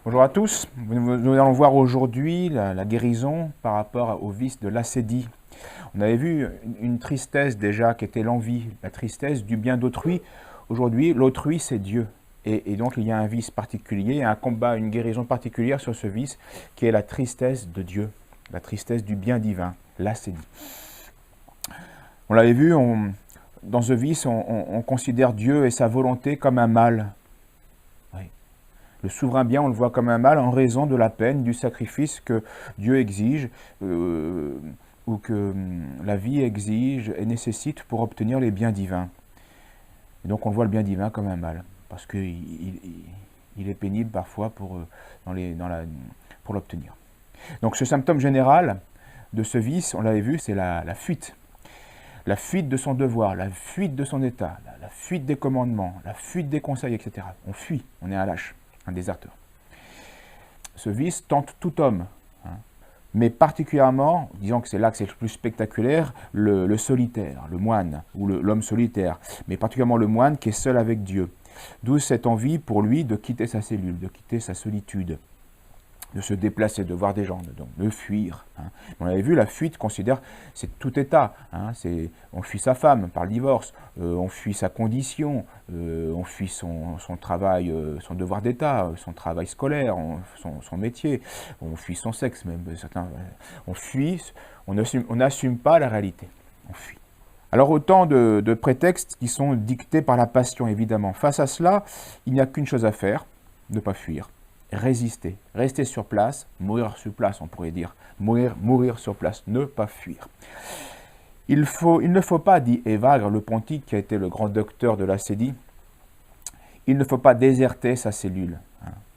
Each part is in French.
Bonjour à tous, nous allons voir aujourd'hui la guérison par rapport au vice de l'acédie. On avait vu une tristesse déjà qui était l'envie, la tristesse du bien d'autrui. Aujourd'hui, l'autrui c'est Dieu. Et donc il y a un vice particulier, un combat, une guérison particulière sur ce vice qui est la tristesse de Dieu, la tristesse du bien divin, l'acédie. On l'avait vu, dans ce vice, on considère Dieu et sa volonté comme un mal. Le souverain bien, on le voit comme un mal en raison de la peine, du sacrifice que Dieu exige ou que la vie exige et nécessite pour obtenir les biens divins. Et donc on voit le bien divin comme un mal, parce qu'il est pénible parfois pour l'obtenir. Donc ce symptôme général de ce vice, on l'avait vu, c'est la fuite. La fuite de son devoir, la fuite de son état, la fuite des commandements, la fuite des conseils, etc. On fuit, on est un lâche, un déserteur. Ce vice tente tout homme, mais particulièrement, disons que c'est là que c'est le plus spectaculaire, le solitaire, le moine, ou l'homme solitaire, mais particulièrement le moine qui est seul avec Dieu. D'où cette envie pour lui de quitter sa cellule, de quitter sa solitude, de se déplacer, de voir des gens, de fuir. On avait vu, la fuite considère, c'est tout état. On fuit sa femme par le divorce, on fuit sa condition, on fuit son travail, son devoir d'état, son travail scolaire, son métier, on fuit son sexe même. On fuit, on n'assume pas la réalité, on fuit. Alors autant de prétextes qui sont dictés par la passion, évidemment. Face à cela, il n'y a qu'une chose à faire, ne pas fuir. Résister, rester sur place, mourir sur place, on pourrait dire. Mourir sur place, ne pas fuir. Il ne faut pas, dit Évagre, le pontique qui a été le grand docteur de l'acédie, il ne faut pas déserter sa cellule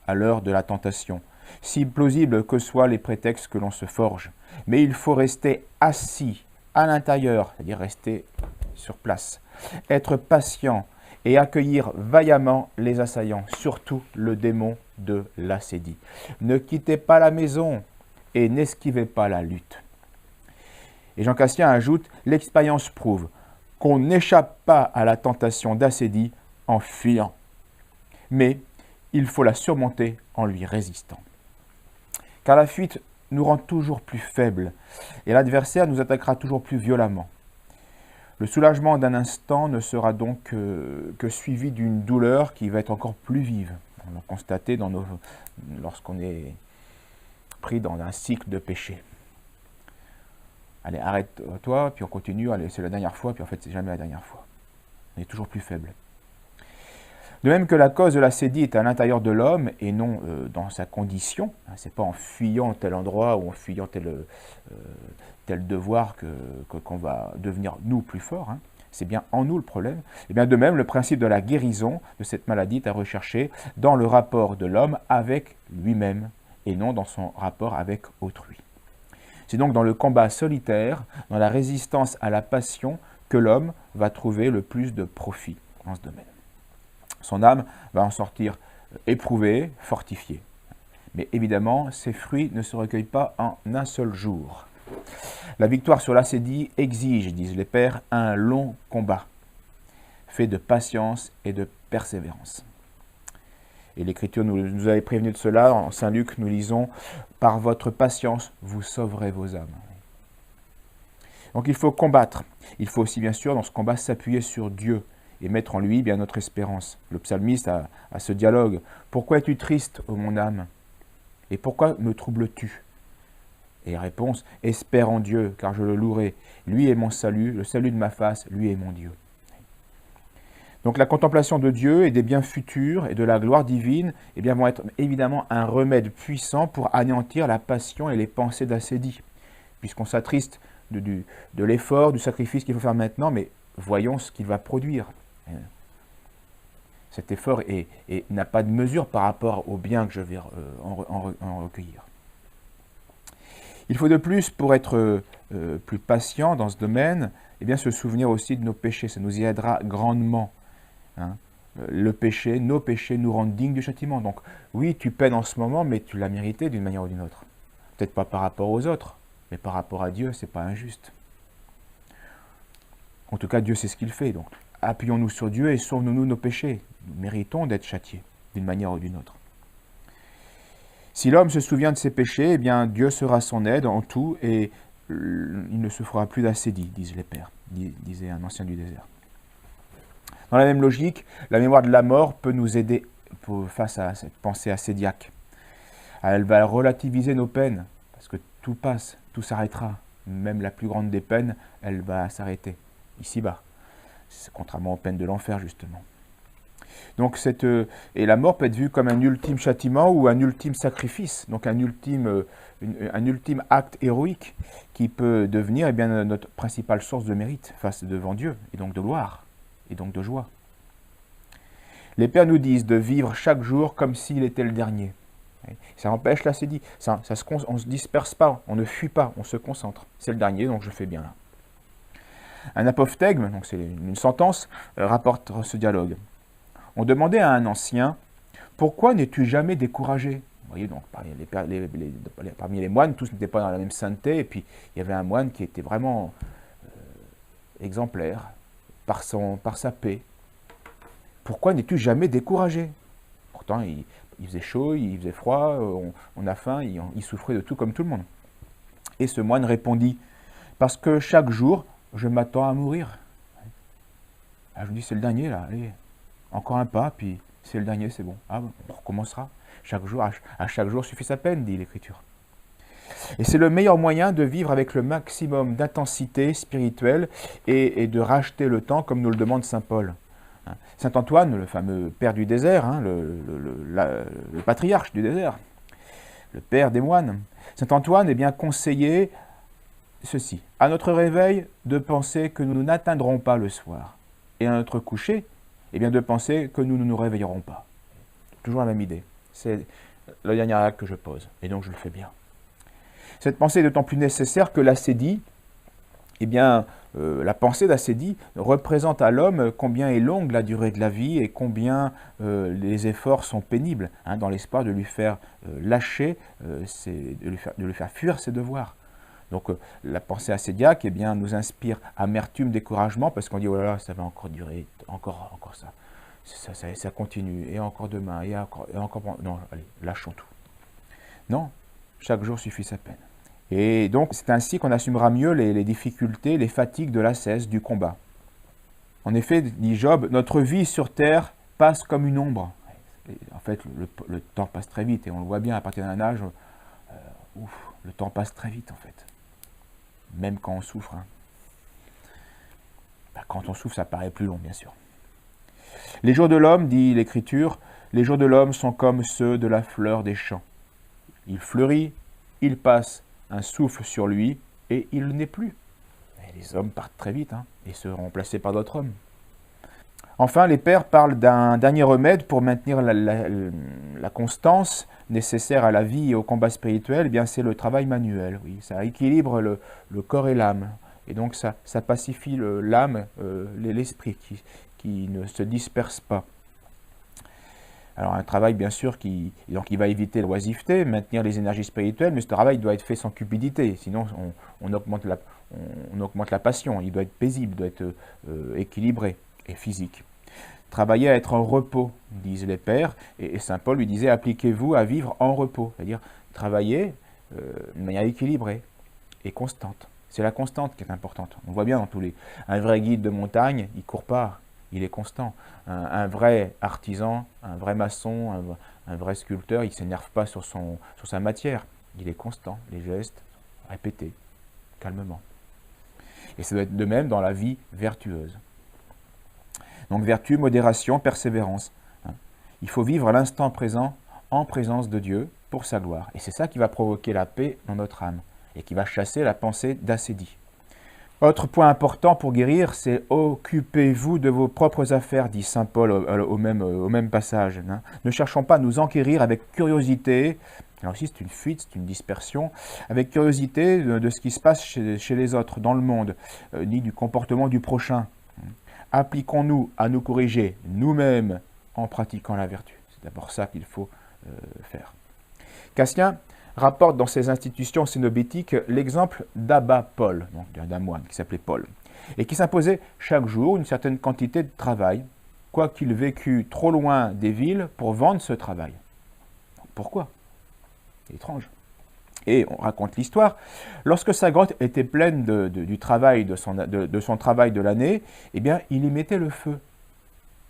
à l'heure de la tentation, si plausible que soient les prétextes que l'on se forge. Mais il faut rester assis à l'intérieur, c'est-à-dire rester sur place, être patient et accueillir vaillamment les assaillants, surtout le démon de l'acédie. Ne quittez pas la maison et n'esquivez pas la lutte. Et Jean Cassien ajoute, l'expérience prouve qu'on n'échappe pas à la tentation d'acédie en fuyant, mais il faut la surmonter en lui résistant. Car la fuite nous rend toujours plus faibles et l'adversaire nous attaquera toujours plus violemment. Le soulagement d'un instant ne sera donc que suivi d'une douleur qui va être encore plus vive. On l'a constaté lorsqu'on est pris dans un cycle de péché. Allez, arrête-toi, puis on continue, allez, c'est la dernière fois, puis en fait, c'est jamais la dernière fois. On est toujours plus faible. De même que la cause de l'acédie est à l'intérieur de l'homme et non dans sa condition, c'est pas en fuyant tel endroit ou en fuyant tel devoir qu'on va devenir nous plus forts, c'est bien en nous le problème. Et bien de même, le principe de la guérison de cette maladie est à rechercher dans le rapport de l'homme avec lui-même et non dans son rapport avec autrui. C'est donc dans le combat solitaire, dans la résistance à la passion, que l'homme va trouver le plus de profit dans ce domaine. Son âme va en sortir éprouvée, fortifiée. Mais évidemment, ces fruits ne se recueillent pas en un seul jour. La victoire sur l'acédie exige, disent les pères, un long combat, fait de patience et de persévérance. Et l'Écriture nous avait prévenu de cela. En Saint Luc, nous lisons « Par votre patience, vous sauverez vos âmes ». Donc il faut combattre. Il faut aussi, bien sûr, dans ce combat, s'appuyer sur Dieu et mettre en lui bien notre espérance. Le psalmiste a ce dialogue. « Pourquoi es-tu triste, ô mon âme? Et pourquoi me troubles-tu » Et réponse, « Espère en Dieu, car je le louerai. Lui est mon salut, le salut de ma face, lui est mon Dieu. » Donc la contemplation de Dieu et des biens futurs et de la gloire divine vont être évidemment un remède puissant pour anéantir la passion et les pensées d'acédie. Puisqu'on s'attriste de l'effort, du sacrifice qu'il faut faire maintenant, mais voyons ce qu'il va produire. Cet effort n'a pas de mesure par rapport au bien que je vais en recueillir. Il faut de plus, pour être plus patient dans ce domaine, se souvenir aussi de nos péchés. Ça nous y aidera grandement. Le péché, nos péchés nous rendent dignes du châtiment. Donc oui, tu peines en ce moment, mais tu l'as mérité d'une manière ou d'une autre. Peut-être pas par rapport aux autres, mais par rapport à Dieu, c'est pas injuste. En tout cas, Dieu sait ce qu'il fait. Donc appuyons-nous sur Dieu et sauve-nous nos péchés. Nous méritons d'être châtiés d'une manière ou d'une autre. Si l'homme se souvient de ses péchés, eh bien Dieu sera son aide en tout et il ne se fera plus d'assédie, disent les pères, disait un ancien du désert. Dans la même logique, la mémoire de la mort peut nous aider face à cette pensée assédiaque. Elle va relativiser nos peines, parce que tout passe, tout s'arrêtera. Même la plus grande des peines, elle va s'arrêter, ici-bas. C'est contrairement aux peines de l'enfer, justement. Donc et la mort peut être vue comme un ultime châtiment ou un ultime sacrifice, donc un ultime acte héroïque qui peut devenir eh bien, notre principale source de mérite face devant Dieu, et donc de gloire, et donc de joie. Les pères nous disent de vivre chaque jour comme s'il était le dernier. Ça empêche l'assédie, on ne se disperse pas, on ne fuit pas, on se concentre. C'est le dernier, donc je fais bien là. Un apophthegme, donc c'est une sentence, rapporte ce dialogue. On demandait à un ancien, « Pourquoi n'es-tu jamais découragé ?» Vous voyez, donc parmi les moines, tous n'étaient pas dans la même sainteté, et puis il y avait un moine qui était vraiment exemplaire par sa paix. « Pourquoi n'es-tu jamais découragé ?» Pourtant, il faisait chaud, il faisait froid, on a faim, il souffrait de tout comme tout le monde. Et ce moine répondit, « Parce que chaque jour, je m'attends à mourir. » Je me dis, c'est le dernier là, allez, encore un pas, puis c'est le dernier, c'est bon. Ah, on recommencera. À chaque jour suffit sa peine, dit l'Écriture. Et c'est le meilleur moyen de vivre avec le maximum d'intensité spirituelle et de racheter le temps, comme nous le demande saint Paul. Saint Antoine, le fameux père du désert, le patriarche du désert, le père des moines, Saint Antoine est bien conseillé ceci, à notre réveil, de penser que nous n'atteindrons pas le soir, et à notre coucher, eh bien de penser que nous ne nous réveillerons pas. Toujours la même idée. C'est le dernier acte que je pose, et donc je le fais bien. Cette pensée est d'autant plus nécessaire que l'assédie, eh bien, la pensée d'assédie représente à l'homme combien est longue la durée de la vie et combien les efforts sont pénibles, dans l'espoir de lui faire lâcher, de lui faire fuir ses devoirs. Donc la pensée assédiaque eh bien, nous inspire amertume, découragement, parce qu'on dit « oh là là, ça va encore durer, encore ça. Ça continue, et encore demain, et encore... » Non, allez, lâchons tout. Non, chaque jour suffit sa peine. Et donc, c'est ainsi qu'on assumera mieux les difficultés, les fatigues de l'ascèse, du combat. En effet, dit Job, notre vie sur terre passe comme une ombre. En fait, le temps passe très vite, et on le voit bien à partir d'un âge, le temps passe très vite, en fait. Même quand on souffre. Quand on souffre, ça paraît plus long, bien sûr. Les jours de l'homme, dit l'Écriture, les jours de l'homme sont comme ceux de la fleur des champs. Il fleurit, il passe un souffle sur lui, et il n'est plus. Et les hommes partent très vite, et seront remplacés par d'autres hommes. Enfin, les pères parlent d'un dernier remède pour maintenir la constance nécessaire à la vie et au combat spirituel, eh bien c'est le travail manuel. Oui, ça équilibre le corps et l'âme, et donc ça pacifie l'âme, l'esprit, qui ne se disperse pas. Alors un travail bien sûr qui va éviter l'oisiveté, maintenir les énergies spirituelles, mais ce travail doit être fait sans cupidité, sinon on augmente la passion, il doit être paisible, il doit être équilibré et physique. Travailler à être en repos, disent les pères, et saint Paul lui disait « appliquez-vous à vivre en repos », c'est-à-dire travailler de manière équilibrée et constante. C'est la constante qui est importante. On voit bien dans tous les... Un vrai guide de montagne, il ne court pas. Il est constant. Un vrai artisan, un vrai maçon, un vrai sculpteur, il ne s'énerve pas sur sa matière. Il est constant, les gestes répétés, calmement. Et ça doit être de même dans la vie vertueuse. Donc vertu, modération, persévérance. Il faut vivre l'instant présent en présence de Dieu pour sa gloire. Et c'est ça qui va provoquer la paix dans notre âme et qui va chasser la pensée d'assédie. Autre point important pour guérir, c'est « occupez-vous de vos propres affaires », dit saint Paul au même passage. Ne cherchons pas à nous enquérir avec curiosité, là aussi c'est une fuite, c'est une dispersion, avec curiosité de ce qui se passe chez les autres, dans le monde, ni du comportement du prochain. Appliquons-nous à nous corriger nous-mêmes en pratiquant la vertu. C'est d'abord ça qu'il faut faire. Cassien rapporte dans ses institutions cénobétiques l'exemple d'Abba Paul, d'un moine qui s'appelait Paul, et qui s'imposait chaque jour une certaine quantité de travail, quoiqu'il vécût trop loin des villes pour vendre ce travail. Pourquoi? étrange. Et on raconte l'histoire. Lorsque sa grotte était pleine du travail de son travail de l'année, eh bien, il y mettait le feu.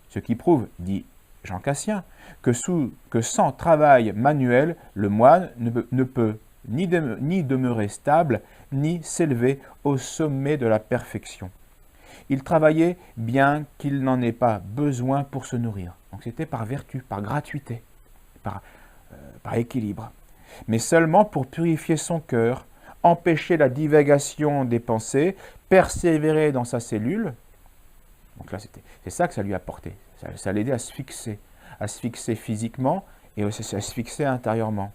Ce qui prouve, dit Jean Cassien, que sans travail manuel, le moine ne peut ni demeurer stable, ni s'élever au sommet de la perfection. Il travaillait bien qu'il n'en ait pas besoin pour se nourrir. Donc c'était par vertu, par gratuité, par équilibre. Mais seulement pour purifier son cœur, empêcher la divagation des pensées, persévérer dans sa cellule. Donc là, c'est ça que ça lui apportait. Ça l'aidait à se fixer physiquement et aussi à se fixer intérieurement.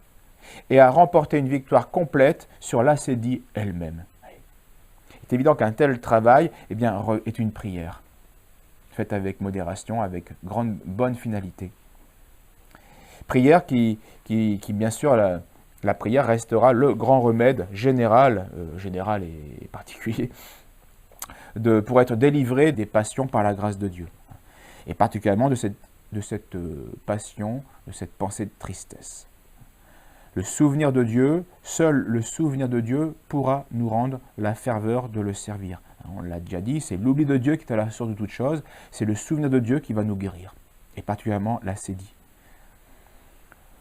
Et à remporter une victoire complète sur l'ascédie elle-même. Il est évident qu'un tel travail eh bien, est une prière, faite avec modération, avec bonne finalité. Prière qui bien sûr, la prière restera le grand remède général et particulier, pour être délivré des passions par la grâce de Dieu. Et particulièrement de cette passion, de cette pensée de tristesse. Le souvenir de Dieu, seul le souvenir de Dieu pourra nous rendre la ferveur de le servir. On l'a déjà dit, c'est l'oubli de Dieu qui est à la source de toute chose, c'est le souvenir de Dieu qui va nous guérir, et particulièrement l'ascédie.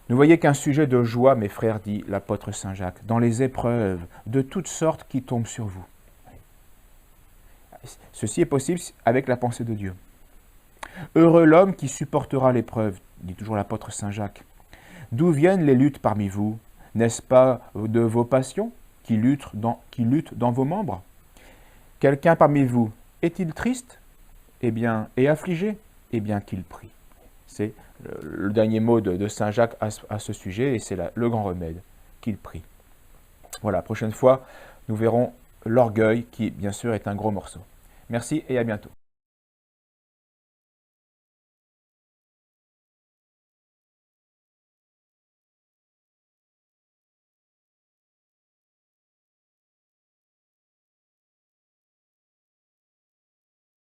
Ne voyez qu'un sujet de joie, mes frères, dit l'apôtre Saint Jacques, dans les épreuves de toutes sortes qui tombent sur vous. Ceci est possible avec la pensée de Dieu. Heureux l'homme qui supportera l'épreuve, dit toujours l'apôtre Saint Jacques. D'où viennent les luttes parmi vous? N'est-ce pas de vos passions qui luttent dans vos membres? Quelqu'un parmi vous est-il triste? Eh bien, et affligé? Eh bien qu'il prie. C'est le dernier mot de Saint Jacques à ce sujet, et c'est le grand remède, qu'il prie. Voilà, prochaine fois, nous verrons l'orgueil, qui bien sûr est un gros morceau. Merci et à bientôt.